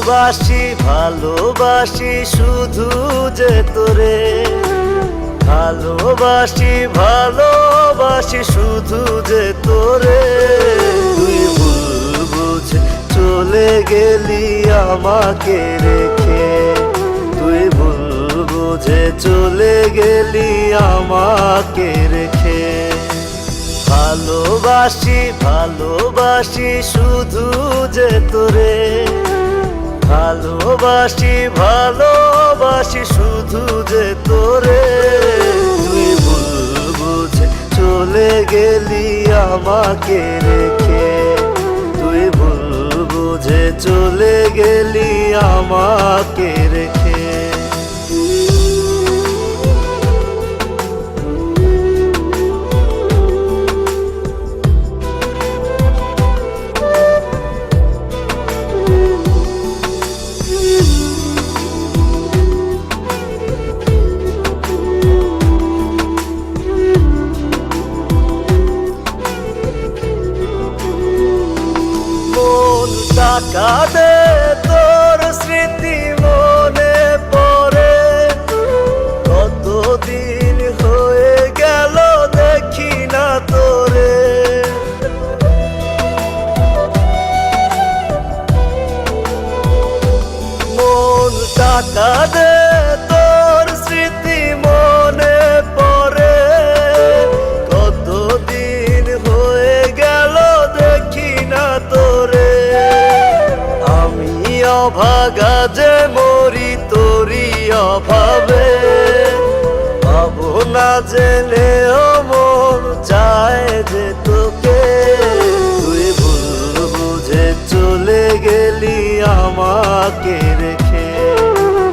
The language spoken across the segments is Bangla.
ভালোবাসি ভালোবাসি শুধু যে তোরে, ভালোবাসি ভালোবাসি শুধু যে তোরে। তুই ভুল বুঝে চলে গেলি আমাকে রেখে, তুই ভুল বুঝে চলে গেলি আমাকে রেখে। ভালোবাসি ভালোবাসি শুধু যে তোরে, ভালোবাসি ভালোবাসি শুধু যে তোরে। তুই ভুল বুঝে চলে গেলি আমাকে রেখে, তুই ভুল বুঝে চলে গেলি আমাকে রেখে। টাকা দে তোর স্মৃতি মনে পড়ে, কতদিন হয়ে গেল দেখি না তোরে। মন টাকা দে তোর স্মৃতি মনে পড়ে, কতদিন হয়ে গেল দেখি না তোরে। অভাগা যে মরি তোরি অভাবে, পাবো না জেনেও মন চায় যে তোকে। তুই ভুল বুঝে চলে গেলি আমাকে রেখে,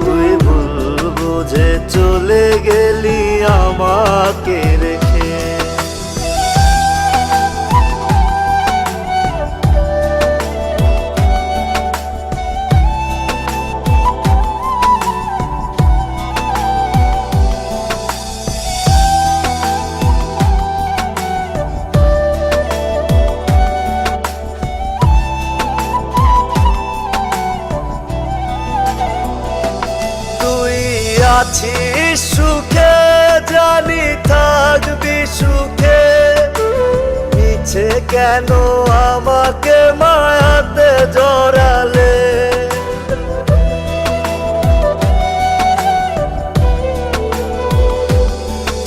তুই ভুল বুঝে চলে গেলি আমাকে রেখে। আছিস সুখে জানি থাকবি সুখে, মিছে কেন আমাকে মায়াতে জড়ালে।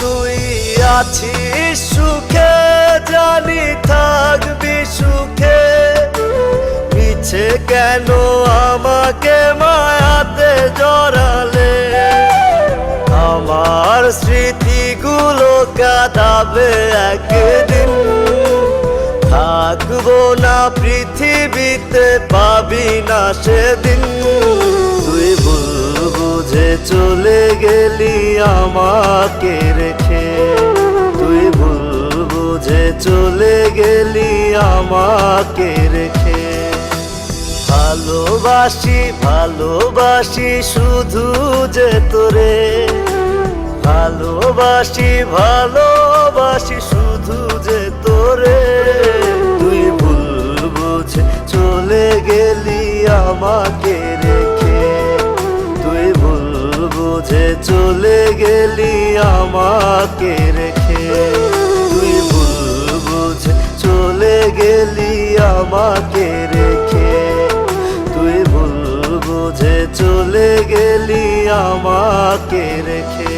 তুই আছিস সুখে জানি থাকবি সুখে, মিছে কেন আমাকে মায়াতে জড়ালে। আমার স্মৃতিগুলো কাঁদাবে একদিন, থাকবো না পৃথিবীতে পাবি না সেদিন। তুই ভুল বুঝে চলে গেলি আমাকে রেখে, তুই ভুল বুঝে চলে গেলি আমাকে রেখে। ভালোবাসি ভালোবাসি শুধু যে তোরে, ভালোবাসি ভালোবাসি শুধু যে তোরে। তুই ভুল বুঝে চলে গেলি আমাকে রেখে, তুই ভুল বুঝে চলে গেলি আমাকে রেখে। তুই ভুল বুঝে চলে গেলি আমাকে রেখে, তুই ভুল বুঝে চলে গেলি আমাকে রেখে।